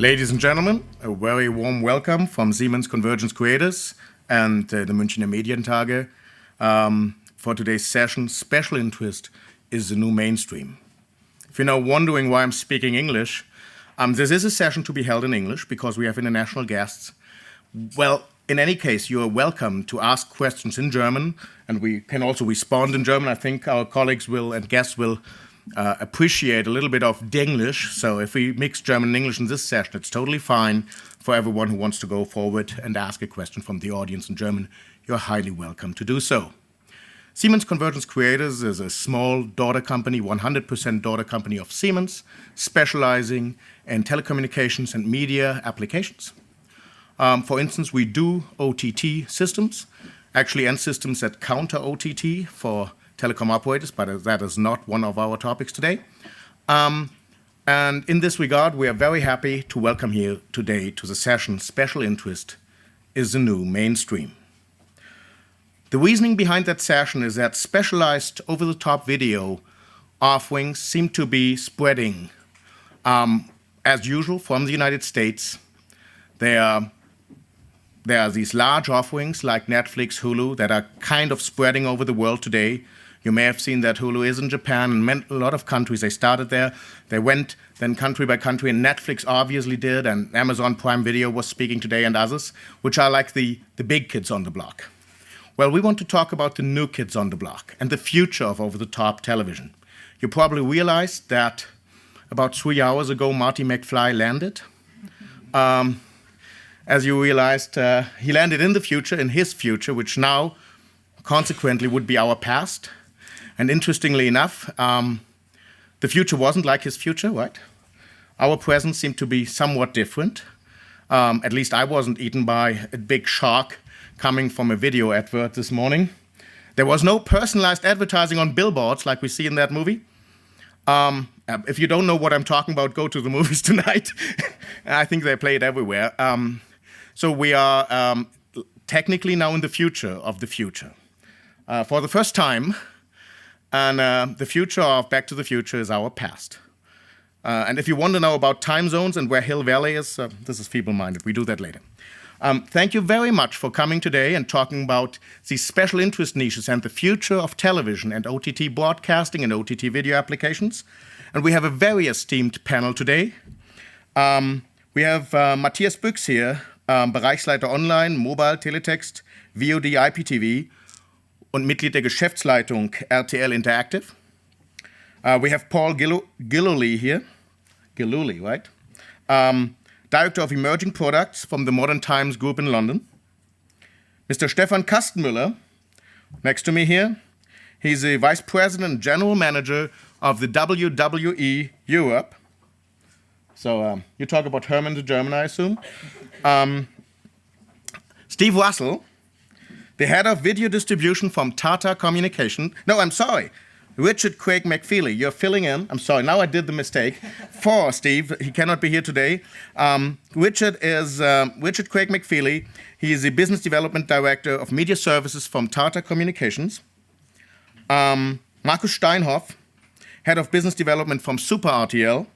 Ladies and gentlemen, a very warm welcome from Siemens Convergence Creators and the Münchner Medientage. For today's session, special interest is the new mainstream. If you're now wondering why I'm speaking English, this is a session to be held in English because we have international guests. Well, in any case, you are welcome to ask questions in German, and we can also respond in German. I think our colleagues will and guests will appreciate a little bit of Denglish. So if we mix German and English in this session, it's totally fine for everyone who wants to go forward and ask a question from the audience in German. You're highly welcome to do so. Siemens Convergence Creators is a small daughter company, 100% daughter company of Siemens, specializing in telecommunications and media applications. For instance, we do OTT systems, actually end systems that counter OTT for telecom operators, but that is not one of our topics today. And in this regard, we are very happy to welcome here today to the session Special Interest is the New Mainstream. The reasoning behind that session is that specialized over-the-top video offerings seem to be spreading. As usual, from the United States, there are these large offerings like Netflix, Hulu, that are kind of spreading over the world today. You may have seen that Hulu is in Japan and a lot of countries. They started there. They went then country by country, and Netflix obviously did, and Amazon Prime Video was speaking today, and others, which are like the big kids on the block. Well, we want to talk about the new kids on the block and the future of over-the-top television. You probably realized that about 3 hours ago, Marty McFly landed. As you realized, he landed in the future, in his future, which now consequently would be our past. And interestingly enough, the future wasn't like his future, right? Our present seemed to be somewhat different. At least I wasn't eaten by a big shark coming from a video advert this morning. There was no personalized advertising on billboards like we see in that movie. If you don't know what I'm talking about, go to the movies tonight. I think they play it everywhere. So we are technically now in the future of the future. For the first time, and the future of Back to the Future is our past. And if you want to know about time zones and where Hill Valley is, this is feeble-minded. We do that later. Thank you very much for coming today and talking about these special interest niches and the future of television and OTT broadcasting and OTT video applications. And we have a very esteemed panel today. We have Matthias Büchs here, Bereichsleiter Online, Mobile, Teletext, VOD, IPTV und Mitglied der Geschäftsleitung RTL Interactive. We have Paul Gillooly here. Gillooly, right? Director of Emerging Products from the Modern Times Group in London. Mr. Stefan Kastenmüller, next to me here. He's the Vice President and General Manager of the WWE Europe. So you talk about Herman the German, I assume. Steve Russell, the head of video distribution from Tata Communication. No, I'm sorry. Richard Craig McFeely, you're filling in. I'm sorry, now I did the mistake. For Steve, he cannot be here today. Richard Craig McFeely. He is the Business Development Director of Media Services from Tata Communications. Markus Steinhoff, Head of Business Development from Super RTL.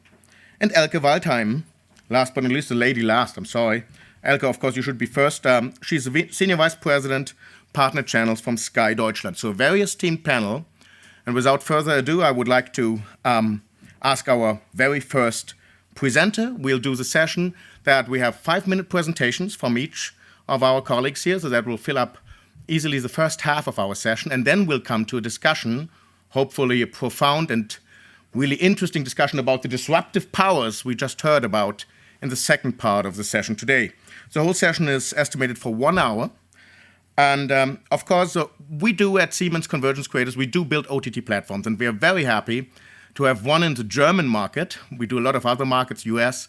And Elke Waldheim, last but not least, the lady last, I'm sorry. Elke, of course, you should be first. She's the Senior Vice President, Partner Channels from Sky Deutschland. So a very esteemed panel. And without further ado, I would like to ask our very first presenter. We'll do the session that we have 5-minute presentations from each of our colleagues here, so that will fill up easily the first half of our session. And then we'll come to a discussion, hopefully a profound and really interesting discussion about the disruptive powers we just heard about in the second part of the session today. The whole session is estimated for 1 hour. And of course, we do at Siemens Convergence Creators, we do build OTT platforms, and we are very happy to have one in the German market. We do a lot of other markets, US,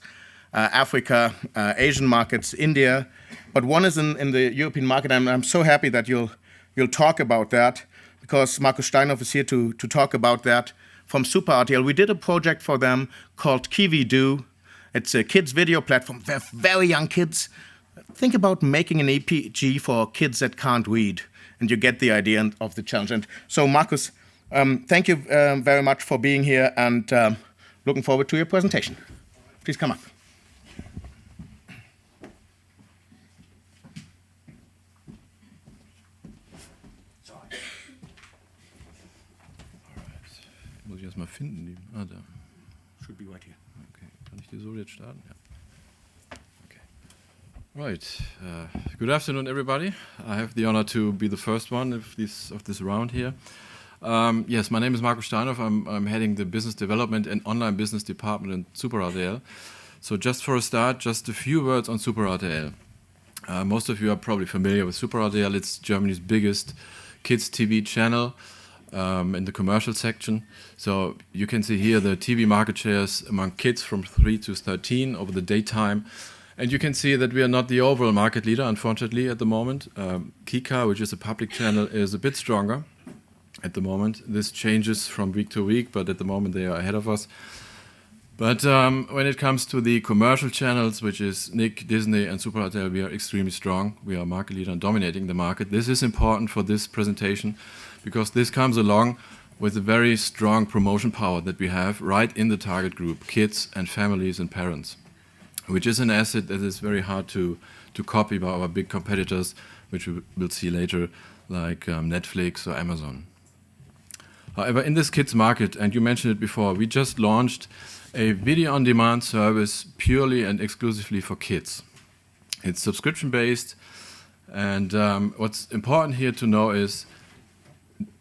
Africa, Asian markets, India, but one is in the European market. I'm so happy that you'll talk about that, because Markus Steinhoff is here to talk about that from Super RTL. We did a project for them called KiwiDo. It's a kids video platform, very young kids. Think about making an APG for kids that can't read, and you get the idea of the challenge. And so, Markus, thank you very much for being here, and looking forward to your presentation. Please come up. Muss ich erst mal finden. Die, da. Should be right here. Okay. Kann ich die so jetzt starten? Ja. Okay. Right. Good afternoon, everybody. I have the honor to be the first one of this round here. Yes, my name is Marco Steinhoff. I'm heading the business development and online business department in Super RTL. So just for a start, just a few words on Super RTL. Most of you are probably familiar with Super RTL. It's Germany's biggest kids TV channel in the commercial section. So you can see here the TV market shares among kids from 3 to 13 over the daytime. And you can see that we are not the overall market leader, unfortunately, at the moment. Kika, which is a public channel, is a bit stronger at the moment. This changes from week to week, but at the moment they are ahead of us. But when it comes to the commercial channels, which is Nick, Disney, and Super RTL, we are extremely strong. We are market leader and dominating the market. This is important for this presentation because this comes along with a very strong promotion power that we have right in the target group, kids and families and parents, which is an asset that is very hard to copy by our big competitors, which we will see later, like Netflix or Amazon. However, in this kids market, and you mentioned it before, we just launched a video-on-demand service purely and exclusively for kids. It's subscription-based, and what's important here to know is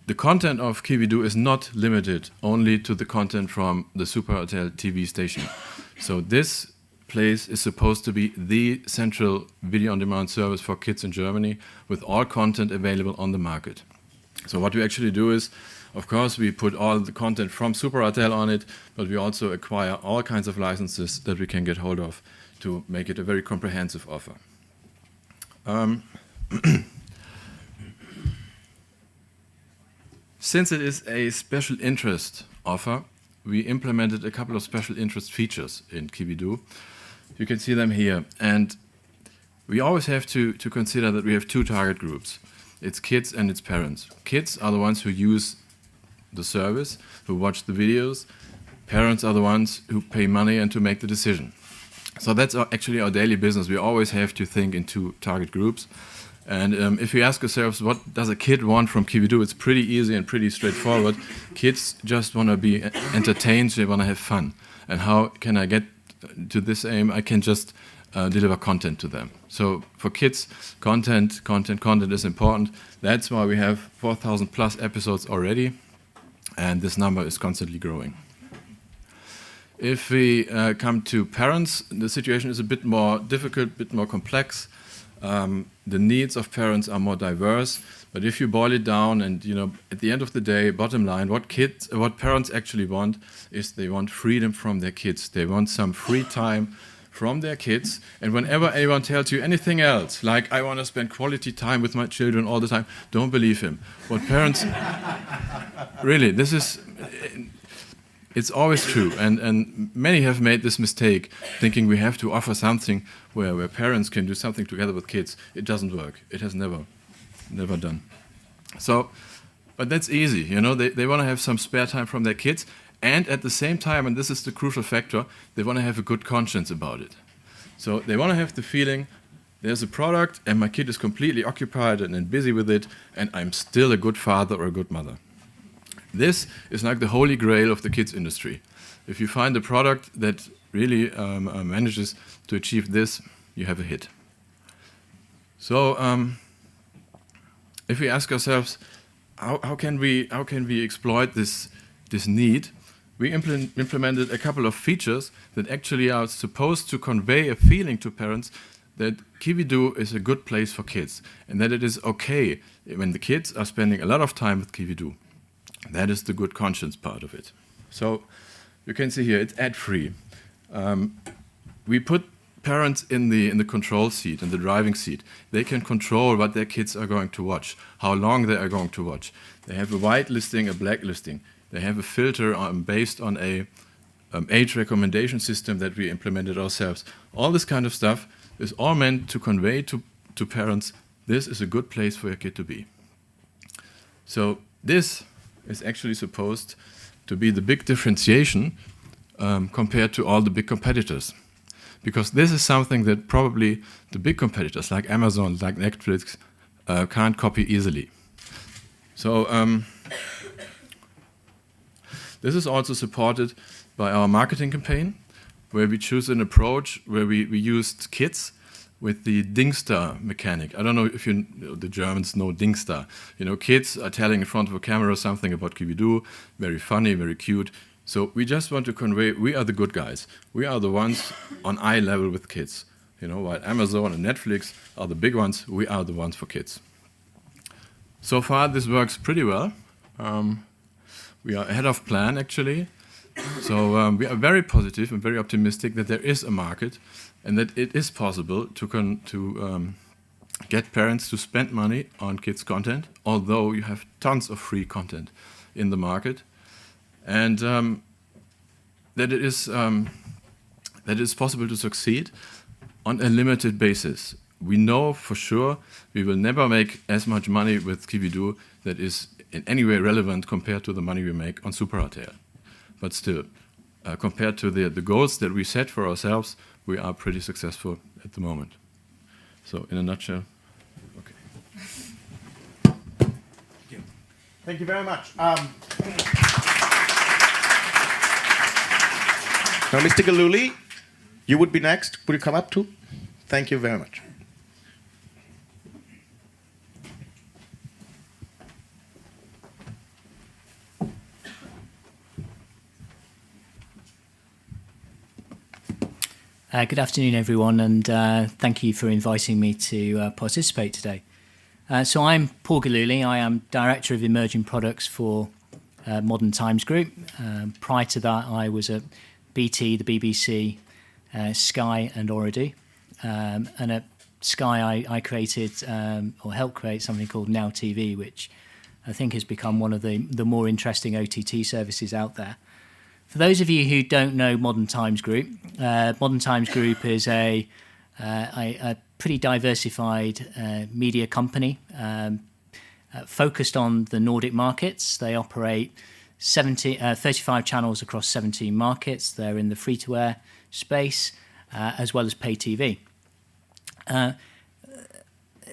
the content of Kividu is not limited only to the content from the Super RTL TV station. So this place is supposed to be the central video-on-demand service for kids in Germany with all content available on the market. So what we actually do is, of course, we put all the content from Super RTL on it, but we also acquire all kinds of licenses that we can get hold of to make it a very comprehensive offer. Since it is a special interest offer, we implemented a couple of special interest features in Kividu. You can see them here. And we always have to consider that we have two target groups. It's kids and it's parents. Kids are the ones who use the service, who watch the videos. Parents are the ones who pay money and to make the decision. So that's actually our daily business. We always have to think in two target groups. And if we ask ourselves, what does a kid want from Kividu? It's pretty easy and pretty straightforward. Kids just want to be entertained, they want to have fun. And how can I get to this aim? I can just deliver content to them. So for kids, content is important. That's why we have 4,000 plus episodes already. And this number is constantly growing. If we come to parents, the situation is a bit more difficult, a bit more complex. The needs of parents are more diverse. But if you boil it down and, at the end of the day, bottom line, what parents actually want is they want freedom from their kids. They want some free time from their kids. And whenever anyone tells you anything else, like I want to spend quality time with my children all the time, don't believe him. What parents... Really, it's always true. And many have made this mistake, thinking we have to offer something where parents can do something together with kids. It doesn't work. It has never done. So, but that's easy. They want to have some spare time from their kids. And at the same time, and this is the crucial factor, they want to have a good conscience about it. So they want to have the feeling, there's a product and my kid is completely occupied and busy with it, and I'm still a good father or a good mother. This is like the holy grail of the kids industry. If you find a product that really manages to achieve this, you have a hit. So if we ask ourselves, how can we exploit this need? We implemented a couple of features that actually are supposed to convey a feeling to parents that Kividu is a good place for kids and that it is okay when the kids are spending a lot of time with Kividu. That is the good conscience part of it. So you can see here, it's ad-free. We put parents in the control seat, in the driving seat. They can control what their kids are going to watch, how long they are going to watch. They have a white listing, a black listing. They have a filter based on a age recommendation system that we implemented ourselves. All this kind of stuff is all meant to convey to parents, this is a good place for your kid to be. So this is actually supposed to be the big differentiation compared to all the big competitors. Because this is something that probably the big competitors like Amazon, like Netflix, can't copy easily. So This is also supported by our marketing campaign, where we choose an approach where we used kids with the Dingster mechanic. I don't know if the Germans know Dingster. Kids are telling in front of a camera something about Kibidu, very funny, very cute. So we just want to convey, we are the good guys. We are the ones on eye level with kids. While Amazon and Netflix are the big ones, we are the ones for kids. So far, this works pretty well. We are ahead of plan, actually. So we are very positive and very optimistic that there is a market and that it is possible to get parents to spend money on kids' content, although you have tons of free content in the market, and that it is possible to succeed on a limited basis. We know for sure we will never make as much money with Kibidu that is in any way relevant compared to the money we make on Super RTL. But still, compared to the goals that we set for ourselves, we are pretty successful at the moment. So in a nutshell, okay. Thank you very much. Now, Mr. Gillooly, you would be next. Would you come up too? Thank you very much. Good afternoon, everyone, and thank you for inviting me to participate today. So I'm Paul Gillooly. I am Director of Emerging Products for Modern Times Group. Prior to that, I was at BT, the BBC, Sky and Ooredoo. And at Sky, I created or helped create something called Now TV, which I think has become one of the more interesting OTT services out there. For those of you who don't know Modern Times Group, Modern Times Group is a pretty diversified media company focused on the Nordic markets. They operate 35 channels across 17 markets. They're in the free-to-air space as well as pay TV.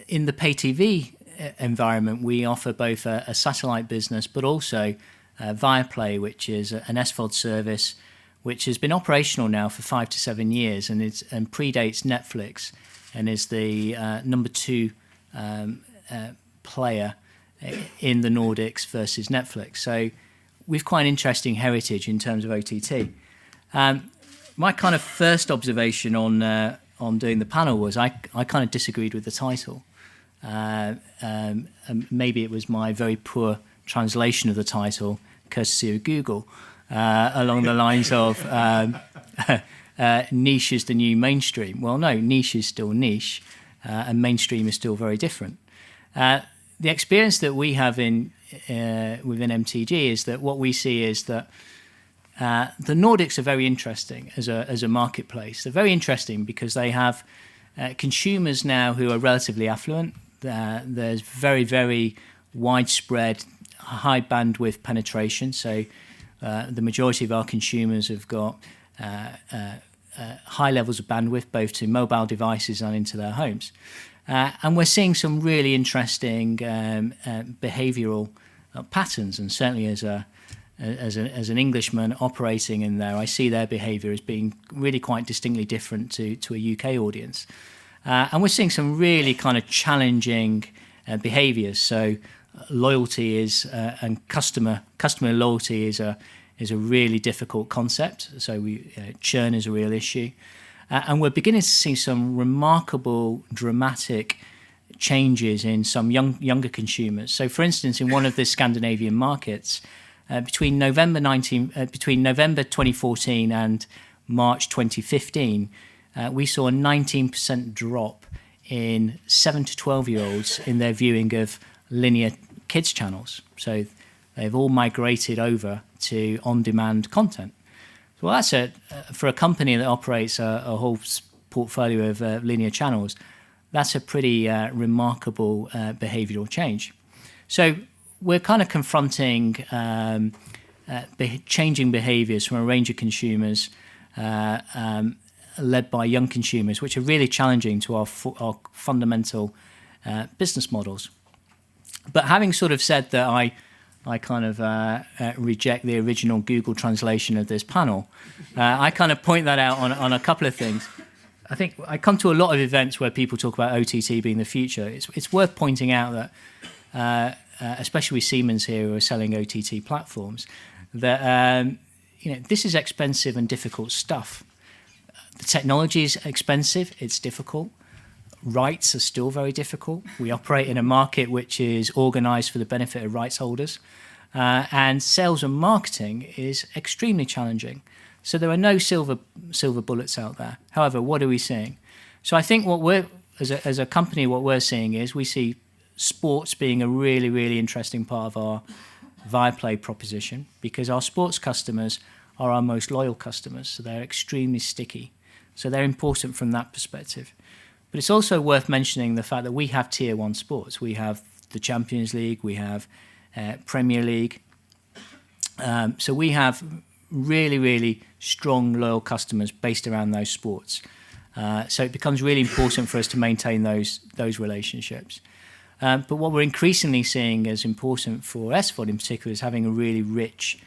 In the pay TV environment, we offer both a satellite business but also Viaplay, which is an SVOD service which has been operational now for 5 to 7 years and predates Netflix and is the number 2 player in the Nordics versus Netflix. So we've quite an interesting heritage in terms of OTT. My kind of first observation on doing the panel was I kind of disagreed with the title. Maybe it was my very poor translation of the title, courtesy of Google, along the lines of niche is the new mainstream. Well, no, niche is still niche, and mainstream is still very different. The experience that we have within MTG is that what we see is that the Nordics are very interesting as a marketplace. They're very interesting because they have consumers now who are relatively affluent. There's very, very widespread high bandwidth penetration. So the majority of our consumers have got high levels of bandwidth, both to mobile devices and into their homes. And we're seeing some really interesting behavioural patterns. And certainly as an Englishman operating in there, I see their behaviour as being really quite distinctly different to a UK audience. And we're seeing some really kind of challenging behaviours. So loyalty is and customer loyalty is a really difficult concept. So churn is a real issue, and we're beginning to see some remarkable, dramatic changes in some younger consumers. So, for instance, in one of the Scandinavian markets, between November 2014 and March 2015, we saw a 19% drop in 7 to 12-year-olds in their viewing of linear kids channels. So they've all migrated over to on-demand content. Well, that's for a company that operates a whole portfolio of linear channels, that's a pretty remarkable behavioural change. So we're kind of confronting changing behaviours from a range of consumers led by young consumers, which are really challenging to our fundamental business models. But having sort of said that I I kind of reject the original Google translation of this panel. I kind of point that out on a couple of things. I think I come to a lot of events where people talk about OTT being the future. It's worth pointing out that, especially with Siemens here who are selling OTT platforms, that this is expensive and difficult stuff. The technology is expensive, it's difficult. Rights are still very difficult. We operate in a market which is organised for the benefit of rights holders. And sales and marketing is extremely challenging. So there are no silver bullets out there. However, what are we seeing? So I think what we're, as a company, what we're seeing is we see sports being a really, really interesting part of our Viaplay proposition, because our sports customers are our most loyal customers. So they're extremely sticky. So they're important from that perspective. But it's also worth mentioning the fact that we have Tier 1 sports. We have the Champions League, we have Premier League. So we have really, really strong, loyal customers based around those sports. So it becomes really important for us to maintain those relationships. But what we're increasingly seeing as important for SVOD in particular is having a really rich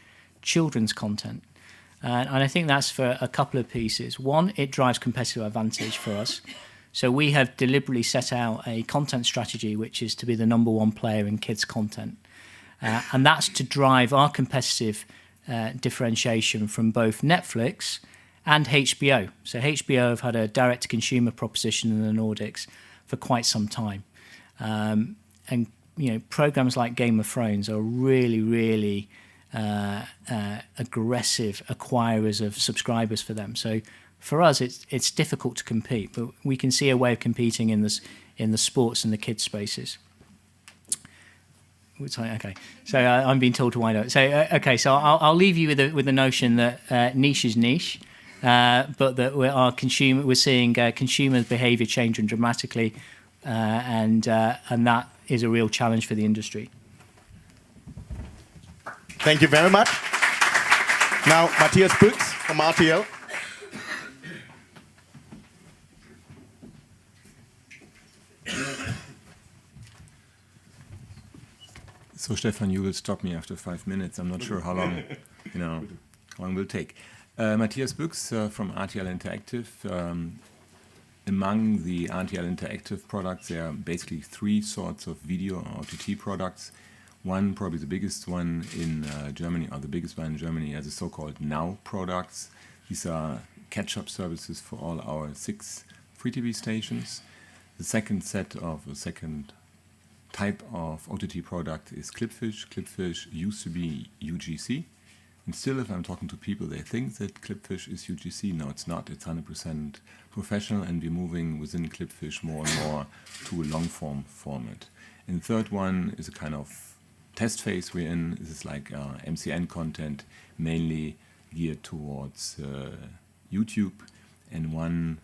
children's content. And I think that's for a couple of pieces. One, it drives competitive advantage for us. So we have deliberately set out a content strategy which is to be the number one player in kids' content. And that's to drive our competitive differentiation from both Netflix and HBO. So HBO have had a direct-to-consumer proposition in the Nordics for quite some time. And programs like Game of Thrones are really, really aggressive acquirers of subscribers for them. So for us, it's difficult to compete, but we can see a way of competing in the sports and the kids spaces. Okay, so I'm being told to wind up. So I'll leave you with the notion that niche is niche, but that we're seeing consumer behaviour changing dramatically, and that is a real challenge for the industry. Thank you very much. Now, Matthias Büchs from RTL. So Stefan, you will stop me after 5 minutes. I'm not sure how long, how long it will take. Matthias Büchs from RTL Interactive. Among the RTL Interactive products, there are basically three sorts of video or OTT products. One, probably the biggest one in Germany, or the biggest one in Germany, are the so-called Now products. These are catch-up services for all our 6 free TV stations. The second type of OTT product is Clipfish. Clipfish used to be UGC. And still, if I'm talking to people, they think that Clipfish is UGC. No, it's not. It's 100% professional, and we're moving within Clipfish more and more to a long-form format. And the third one is a kind of test phase we're in. This is like MCN content, mainly geared towards YouTube. And one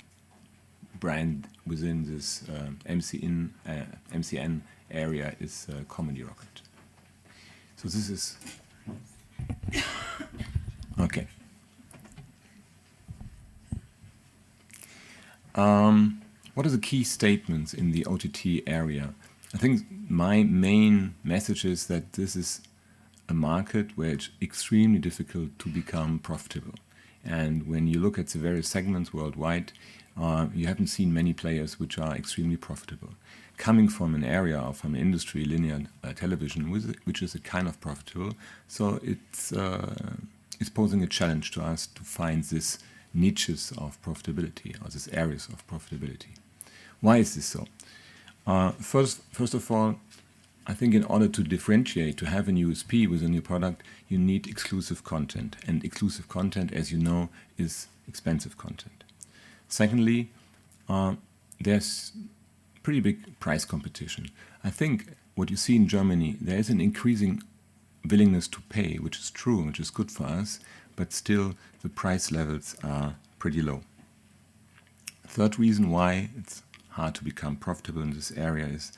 brand within this MCN area is Comedy Rocket. So this is... Okay. What are the key statements in the OTT area? I think my main message is that this is a market where it's extremely difficult to become profitable. And when you look at the various segments worldwide, you haven't seen many players which are extremely profitable. Coming from an area or from an industry, linear television, which is a kind of profitable, so it's posing a challenge to us to find these niches of profitability, or these areas of profitability. Why is this so? First of all, I think in order to differentiate, to have a USP with a new product, you need exclusive content. And exclusive content, as you know, is expensive content. Secondly, there's pretty big price competition. I think what you see in Germany, there is an increasing willingness to pay, which is true, which is good for us, but still the price levels are pretty low. Third reason why it's hard to become profitable in this area is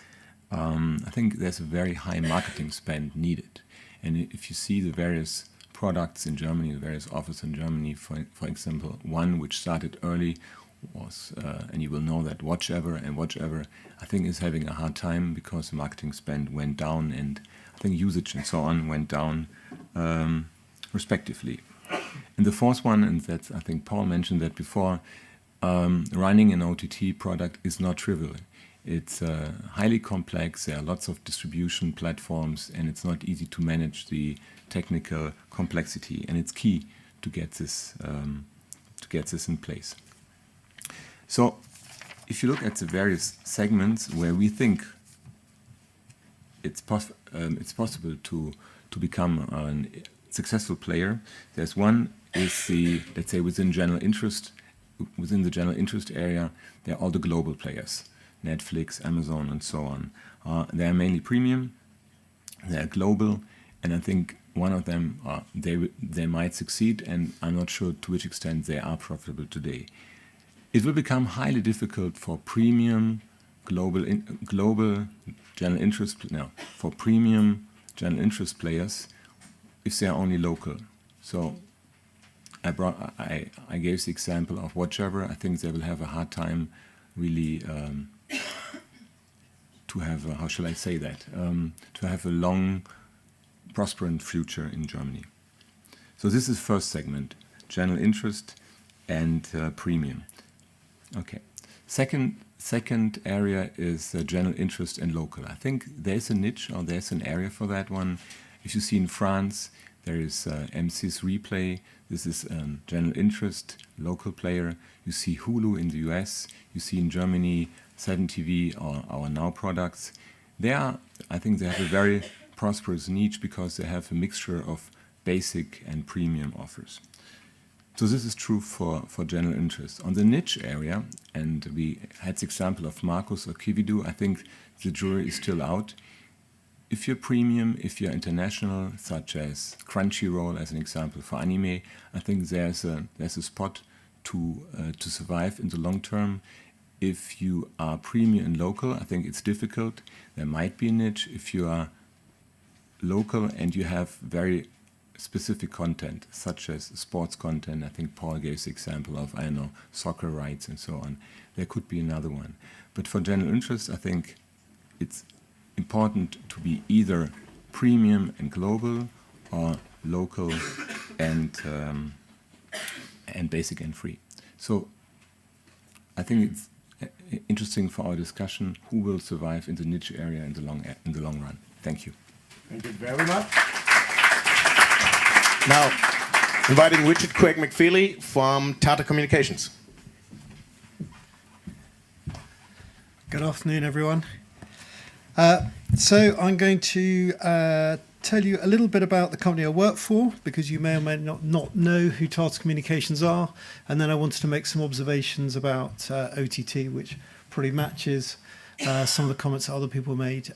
I think there's a very high marketing spend needed. And if you see the various products in Germany, the various offers in Germany, for example, one which started early was, and you will know that WatchEver, I think is having a hard time because the marketing spend went down, and I think usage and so on went down respectively. And the fourth one, and that's, I think Paul mentioned that before, running an OTT product is not trivial. It's highly complex, there are lots of distribution platforms, and it's not easy to manage the technical complexity, and it's key to get this in place. So if you look at the various segments where we think it's possible to become a successful player, there's one is the, let's say, within the general interest area, there are all the global players, Netflix, Amazon, and so on. They are mainly premium, they are global, and I think one of them, they might succeed, and I'm not sure to which extent they are profitable today. It will become highly difficult for premium global general interest for premium general interest players if they are only local. So I gave the example of Watchtower. I think they will have a hard time really to have how shall I say that to have a long prosperous future in Germany. So this is first segment, general interest and premium. Okay. Second area is general interest and local. I think there's a niche or there's an area for that one. If you see in France, there is M6 Replay. This is general interest, local player. You see Hulu in the US. You see in Germany 7TV or our Now products. I think they have a very prosperous niche because they have a mixture of basic and premium offers. So this is true for general interest. On the niche area, and we had the example of Marcus or Kividu, I think the jury is still out. If you're premium, if you're international, such as Crunchyroll as an example for anime, I think there's a spot to survive in the long term. If you are premium and local, I think it's difficult. There might be a niche. If you are local and you have very specific content, such as sports content, I think Paul gave the example of, I don't know, soccer rights and so on. There could be another one. But for general interest, I think it's important to be either premium and global or local and basic and free. So I think it's interesting for our discussion who will survive in the niche area in the long run. Thank you. Thank you very much. Now, inviting Richard Craig McFeely from Tata Communications. Good afternoon, everyone. So I'm going to tell you a little bit about the company I work for, because you may or may not know who Tata Communications are, and then I wanted to make some observations about OTT, which probably matches some of the comments that other people made.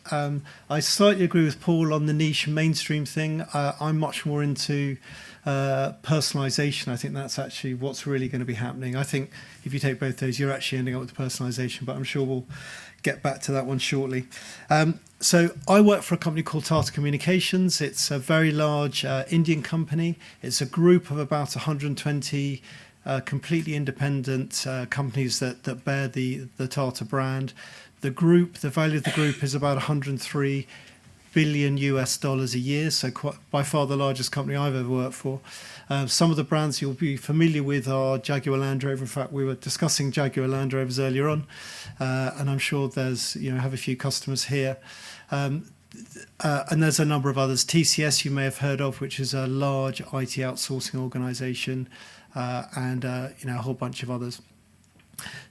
I slightly agree with Paul on the niche and mainstream thing. I'm much more into personalization. I think that's actually what's really going to be happening. I think if you take both those, you're actually ending up with personalization, but I'm sure we'll get back to that one shortly. So I work for a company called Tata Communications. It's a very large Indian company. It's a group of about 120 completely independent companies that bear the Tata brand. The value of the group is about $103 billion a year, so by far the largest company I've ever worked for. Some of the brands you'll be familiar with are Jaguar Land Rover. In fact, we were discussing Jaguar Land Rovers earlier on, and I'm sure have a few customers here. And there's a number of others. TCS you may have heard of, which is a large IT outsourcing organisation, and a whole bunch of others.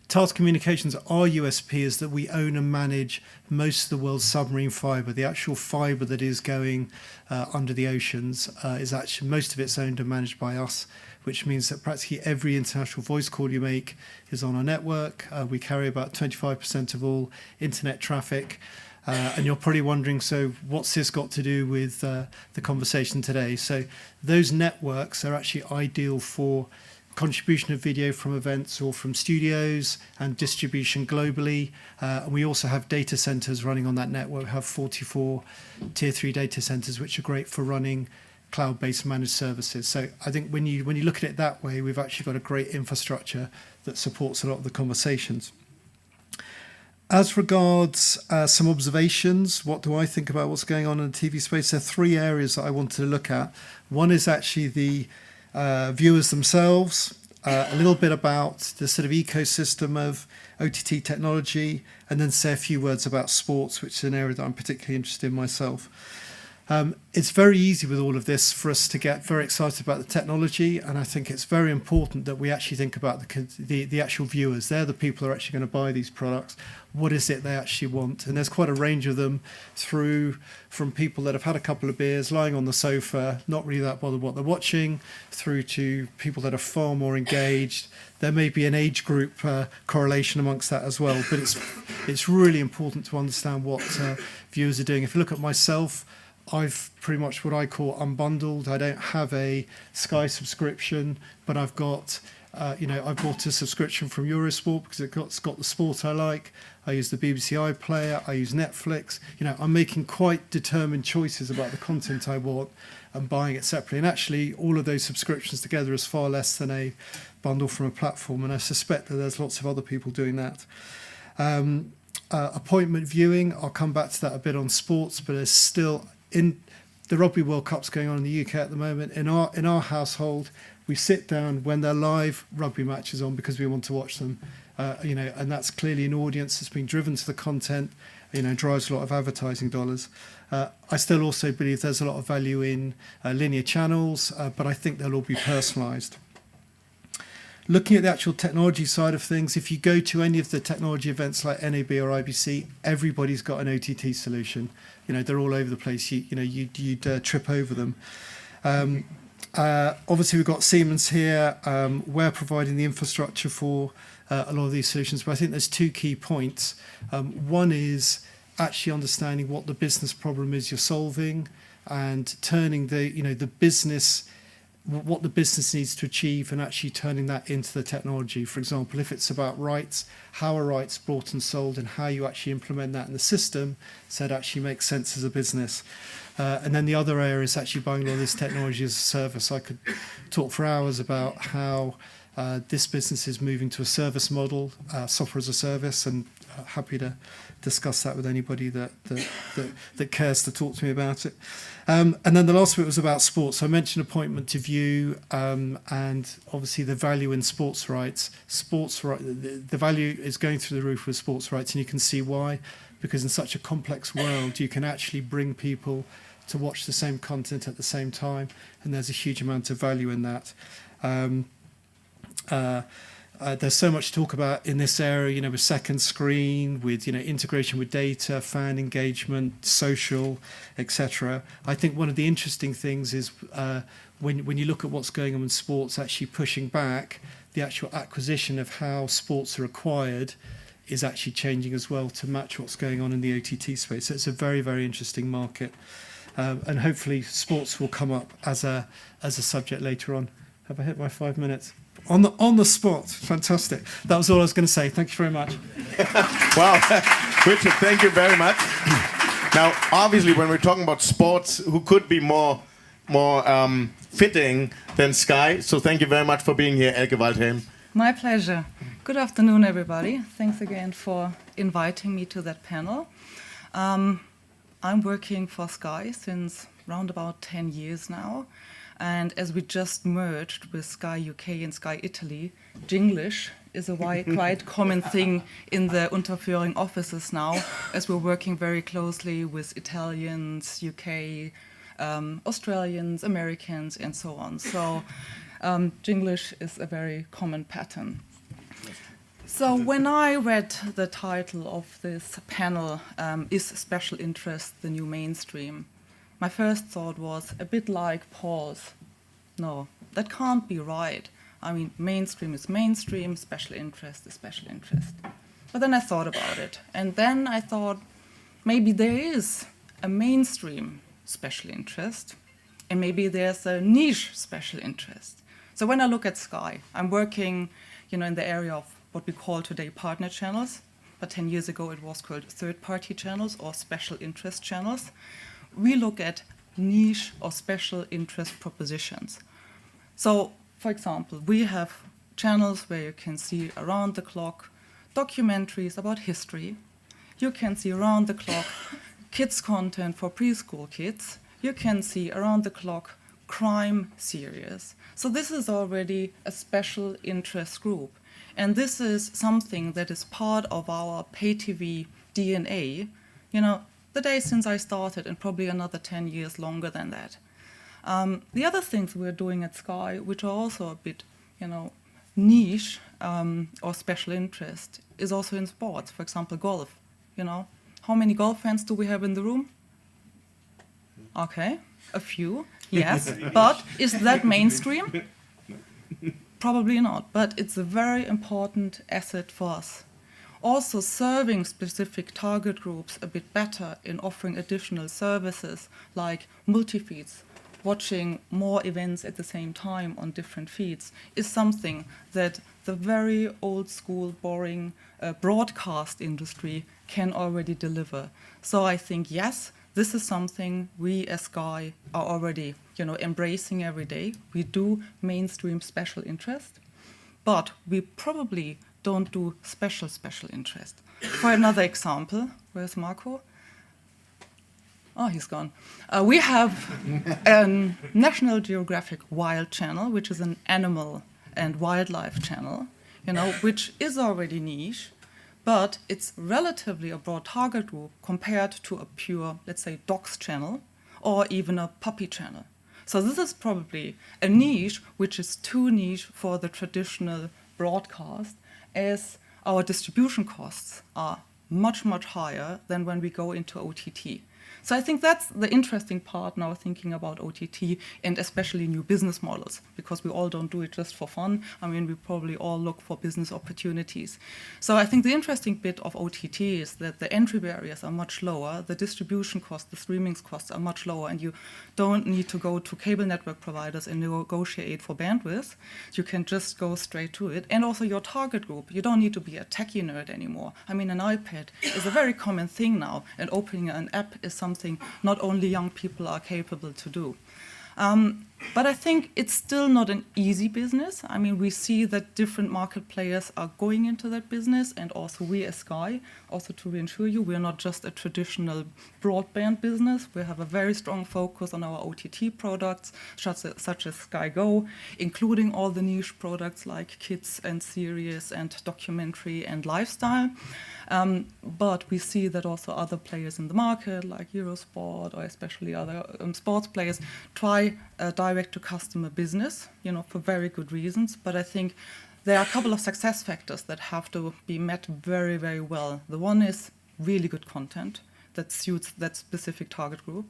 Tata Communications, our USP is that we own and manage most of the world's submarine fibre. The actual fibre that is going under the oceans is actually, most of it's owned and managed by us, which means that practically every international voice call you make is on our network. We carry about 25% of all internet traffic. And you're probably wondering, so what's this got to do with the conversation today? So those networks are actually ideal for contribution of video from events or from studios and distribution globally. And we also have data centers running on that network. We have 44 tier 3 data centers, which are great for running cloud-based managed services. So I think when you look at it that way, we've actually got a great infrastructure that supports a lot of the conversations. As regards some observations, what do I think about what's going on in the TV space? There are three areas that I wanted to look at. One is actually the viewers themselves, a little bit about the sort of ecosystem of OTT technology, and then say a few words about sports, which is an area that I'm particularly interested in myself. It's very easy with all of this for us to get very excited about the technology, and I think it's very important that we actually think about the actual viewers. They're the people who are actually going to buy these products. What is it they actually want? And there's quite a range of them, from people that have had a couple of beers, lying on the sofa, not really that bothered what they're watching, through to people that are far more engaged. There may be an age group correlation amongst that as well, but it's really important to understand what viewers are doing. If you look at myself, I've pretty much what I call unbundled. I don't have a Sky subscription, but I've got, I bought a subscription from Eurosport because it's got the sport I like. I use the BBC iPlayer. I use Netflix. I'm making quite determined choices about the content I want and buying it separately. And actually, all of those subscriptions together is far less than a bundle from a platform. And I suspect that there's lots of other people doing that. Appointment viewing, I'll come back to that a bit on sports, but there's still... In the Rugby World Cup's going on in the UK at the moment. In our household, we sit down when they're live rugby matches on because we want to watch them, and that's clearly an audience that's been driven to the content, drives a lot of advertising dollars. I still also believe there's a lot of value in linear channels, but I think they'll all be personalised. Looking at the actual technology side of things, if you go to any of the technology events like NAB or IBC, everybody's got an OTT solution. They're all over the place. You'd trip over them. Obviously, we've got Siemens here. We're providing the infrastructure for a lot of these solutions, but I think there's two key points. One is actually understanding what the business problem is you're solving and turning the business, what the business needs to achieve, and actually turning that into the technology. For example, if it's about rights, how are rights bought and sold, and how you actually implement that in the system so it actually makes sense as a business. And then the other area is actually buying a lot of this technology as a service. I could talk for hours about how this business is moving to a service model, software as a service, and happy to discuss that with anybody that cares to talk to me about it. And then the last bit was about sports. So I mentioned appointment to view, and obviously the value in sports rights. The value is going through the roof with sports rights, and you can see why. Because in such a complex world, you can actually bring people to watch the same content at the same time, and there's a huge amount of value in that. There's so much to talk about in this area, with second screen, with integration with data, fan engagement, social, etc. I think one of the interesting things is when you look at what's going on in sports, actually pushing back the actual acquisition of how sports are acquired is actually changing as well to match what's going on in the OTT space. So it's a very, very interesting market, and hopefully sports will come up as a subject later on. Have I hit my 5 minutes? On the spot, fantastic. That was all I was going to say. Thank you very much. Well, Richard, thank you very much. Now, obviously, when we're talking about sports, who could be more fitting than Sky? So thank you very much for being here, Elke Waldhelm. My pleasure. Good afternoon, everybody. Thanks again for inviting me to that panel. I'm working for Sky since around about 10 years now. And as we just merged with Sky UK and Sky Italy, Jinglish is a quite common thing in the Unterföhring offices now, as we're working very closely with Italians, UK, Australians, Americans, and so on. So Jinglish is a very common pattern. So when I read the title of this panel, Is Special Interest the New Mainstream? My first thought was a bit like Paul's. No, that can't be right. I mean, mainstream is mainstream, special interest is special interest. But then I thought about it. And then I thought maybe there is a mainstream special interest, and maybe there's a niche special interest. So when I look at Sky, I'm working, in the area of what we call today partner channels, but 10 years ago it was called third-party channels or special interest channels. We look at niche or special interest propositions. So, for example, we have channels where you can see around the clock documentaries about history, you can see around the clock kids content for preschool kids. You can see around the clock crime series. So this is already a special interest group. And this is something that is part of our pay TV DNA, you know, the day since I started and probably another 10 years longer than that. The other things we're doing at Sky, which are also a bit, you know, niche or special interest, is also in sports. For example, golf. You know, how many golf fans do we have in the room? Okay, a few, yes. But is that mainstream? Probably not, but it's a very important asset for us. Also serving specific target groups a bit better in offering additional services like multi-feeds, watching more events at the same time on different feeds, is something that the very old school, boring broadcast industry can already deliver. So I think, yes, this is something we as Sky are already, you know, embracing every day. We do mainstream special interest, but we probably don't do special interest. For another example, where's Marco? Oh, he's gone. We have a National Geographic Wild channel, which is an animal and wildlife channel, you know, which is already niche, but it's relatively a broad target group compared to a pure, let's say, dogs channel or even a puppy channel. So this is probably a niche which is too niche for the traditional broadcast, as our distribution costs are much, much higher than when we go into OTT. So I think that's the interesting part now, thinking about OTT and especially new business models, because we all don't do it just for fun. I mean, we probably all look for business opportunities. So I think the interesting bit of OTT is that the entry barriers are much lower, the distribution costs, the streaming costs are much lower, and you don't need to go to cable network providers and negotiate for bandwidth. You can just go straight to it. And also your target group, you don't need to be a techie nerd anymore. I mean, an iPad is a very common thing now, and opening an app is something not only young people are capable to do. But I think it's still not an easy business. I mean, we see that different market players are going into that business, and also we as Sky, also to reassure you, we're not just a traditional broadband business. We have a very strong focus on our OTT products, such as Sky Go, including all the niche products like kids and series and documentary and lifestyle. But we see that also other players in the market, like Eurosport or especially other sports players, try direct-to-customer business, you know, for very good reasons. But I think there are a couple of success factors that have to be met very, very well. The one is really good content that suits that specific target group.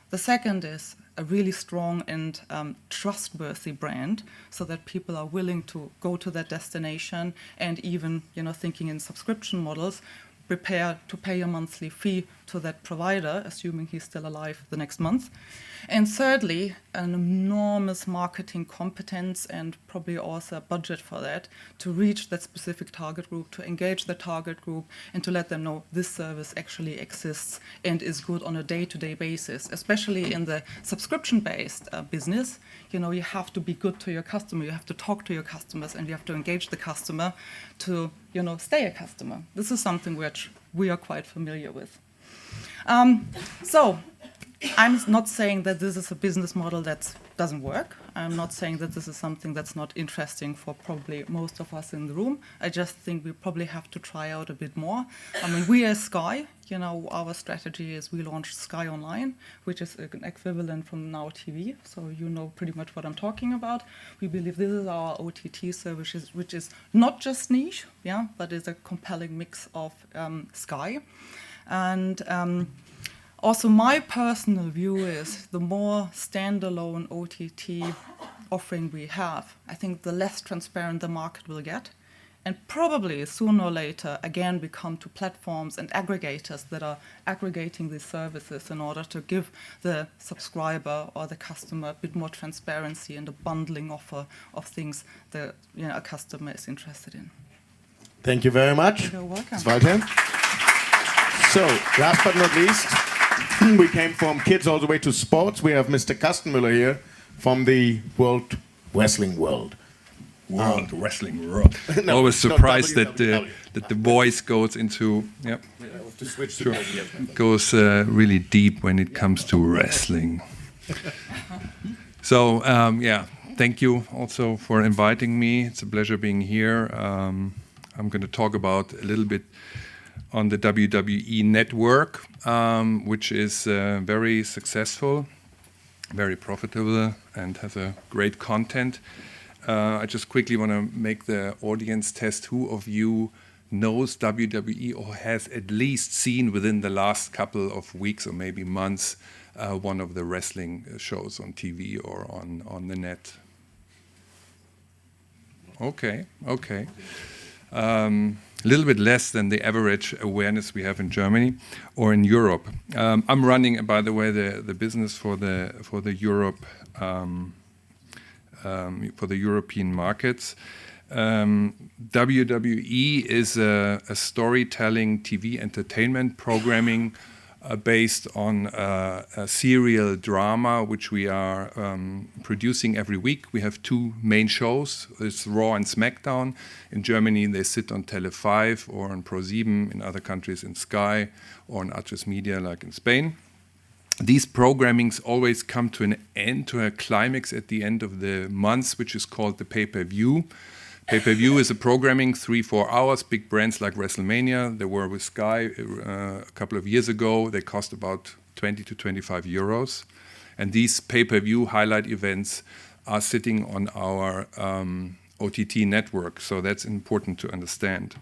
The second is a really strong and trustworthy brand, so that people are willing to go to that destination, and even, you know, thinking in subscription models, prepare to pay a monthly fee to that provider, assuming he's still alive the next month. And thirdly, an enormous marketing competence and probably also a budget for that, to reach that specific target group, to engage the target group, and to let them know this service actually exists and is good on a day-to-day basis. Especially in the subscription-based business, you know, you have to be good to your customer, you have to talk to your customers, and you have to engage the customer to, you know, stay a customer. This is something which we are quite familiar with. So I'm not saying that this is a business model that doesn't work. I'm not saying that this is something that's not interesting for probably most of us in the room. I just think we probably have to try out a bit more. I mean, we as Sky, you know, our strategy is we launched Sky Online, which is an equivalent from Now TV. So you know pretty much what I'm talking about. We believe this is our OTT service, which is not just niche, yeah, but is a compelling mix of Sky. And also, my personal view is the more standalone OTT offering we have, I think the less transparent the market will get. And probably sooner or later, again, we come to platforms and aggregators that are aggregating these services in order to give the subscriber or the customer a bit more transparency and a bundling offer of things that, you know, a customer is interested in. Thank you very much. You're welcome. Walter. So, last but not least, we came from kids all the way to sports. We have Mr. Kastenmüller here from the World Wrestling World. world, the wrestling world. No, Always it's not surprised WWE. that the voice goes into To switch Sure. goes really deep when it comes to wrestling. So thank you also for inviting me. It's a pleasure being here. I'm going to talk about a little bit on the WWE network, which is very successful, very profitable, and has a great content. I just quickly want to make the audience test. Who of you knows WWE or has at least seen within the last couple of weeks or maybe months one of the wrestling shows on TV or on the net? Okay. A little bit less than the average awareness we have in Germany or in Europe. I'm running, by the way, the business for the Europe for the European markets. WWE is a storytelling TV entertainment programming based on a serial drama which we are producing every week. We have two main shows. It's Raw and SmackDown. In Germany, they sit on Tele5 or on Pro7. In other countries, in Sky or on Atresmedia, Media, like in Spain. These programmings always come to an end, to a climax at the end of the month, which is called the pay-per-view. Pay-per-view is a programming 3-4 hours. Big brands like WrestleMania, they were with Sky a couple of years ago. They cost about 20 to 25 euros. And these pay-per-view highlight events are sitting on our OTT network. So that's important to understand.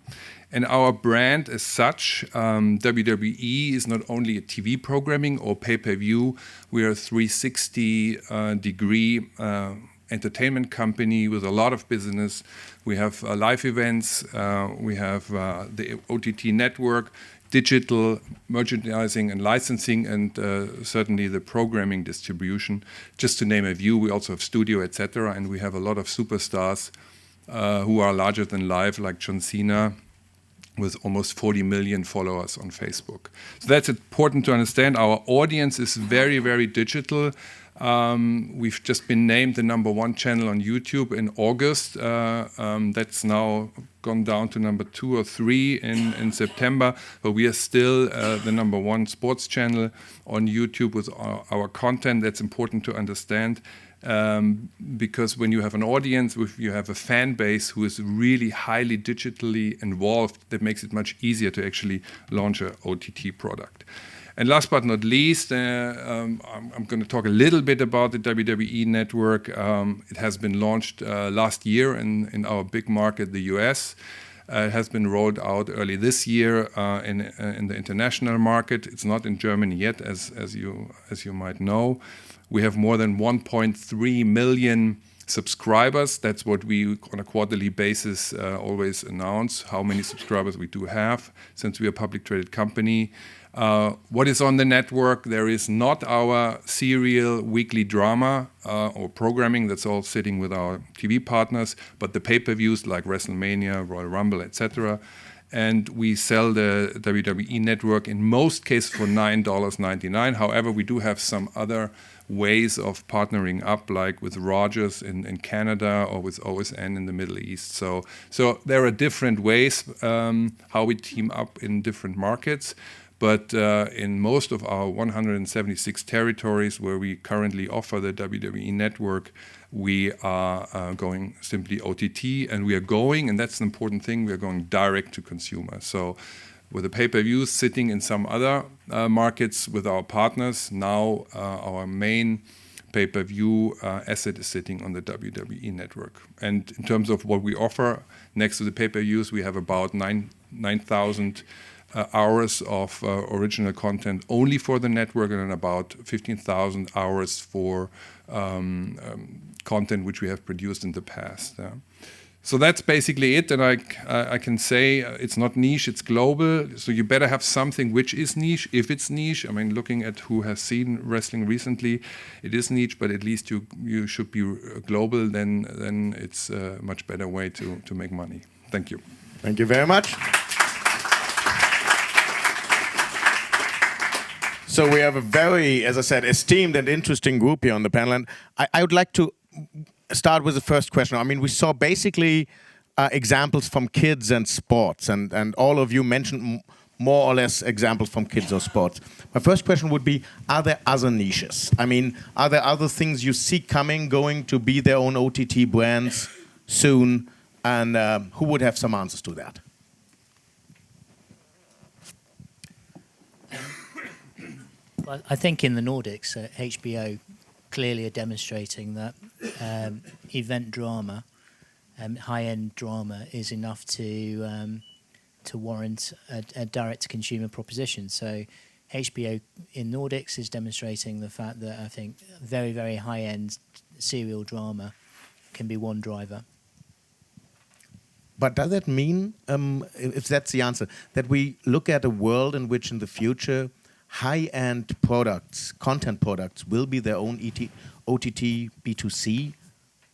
And our brand as such, WWE, is not only a TV programming or pay-per-view. We are a 360-degree entertainment company with a lot of business. We have live events, we have the OTT network, digital merchandising and licensing, and certainly the programming distribution. Just to name a few, we also have studio, etc. And we have a lot of superstars who are larger than life, like John Cena, with almost 40 million followers on Facebook. So that's important to understand. Our audience is very, very digital. We've just been named the #1 channel on YouTube in August. That's now gone down to #2 or 3 in September, but we are still the #1 sports channel on YouTube with our content. That's important to understand. Because when you have an audience, if you have a fan base who is really highly digitally involved, that makes it much easier to actually launch an OTT product. And last but not least, I'm going to talk a little bit about the WWE network. It has been launched last year in our big market, the US. It has been rolled out early this year in the international market. It's not in Germany yet, as you might know. We have more than 1.3 million subscribers. That's what we, on a quarterly basis, always announce, how many subscribers we do have, since we are a public traded company. What is on the network? There is not our serial weekly drama or programming. That's all sitting with our TV partners, but the pay-per-views like WrestleMania, Royal Rumble, etc. And we sell the WWE network in most cases for $9.99. However, we do have some other ways of partnering up, like with Rogers in Canada or with OSN in the Middle East. So there are different ways how we team up in different markets. But in most of our 176 territories where we currently offer the WWE network, we are going simply OTT, and we are going, and that's an important thing, we are going direct to consumer. So with the pay-per-views sitting in some other markets with our partners, now our main pay-per-view asset is sitting on the WWE network. And in terms of what we offer, next to the pay-per-views, we have about 9,000 hours of original content only for the network, and about 15,000 hours for content which we have produced in the past. So that's basically it, and I can say it's not niche, it's global. So you better have something which is niche, if it's niche. I mean, looking at who has seen wrestling recently, it is niche, but at least you should be global. Then it's a much better way to make money. Thank you. Thank you very much. So we have a very, as I said, esteemed and interesting group here on the panel, and I would like to start with the first question. I mean, we saw basically examples from kids and sports, and all of you mentioned more or less examples from kids or sports. My first question would be, are there other niches? I mean, are there other things you see coming, going to be their own OTT brands soon? And who would have some answers to that? Well, I think in the Nordics, HBO clearly are demonstrating that event drama, high-end drama, is enough to warrant a direct-to-consumer proposition. So HBO in Nordics is demonstrating the fact that I think very, very high-end serial drama can be one driver. But does that mean, if that's the answer, that we look at a world in which in the future high-end products, content products, will be their own OTT B2C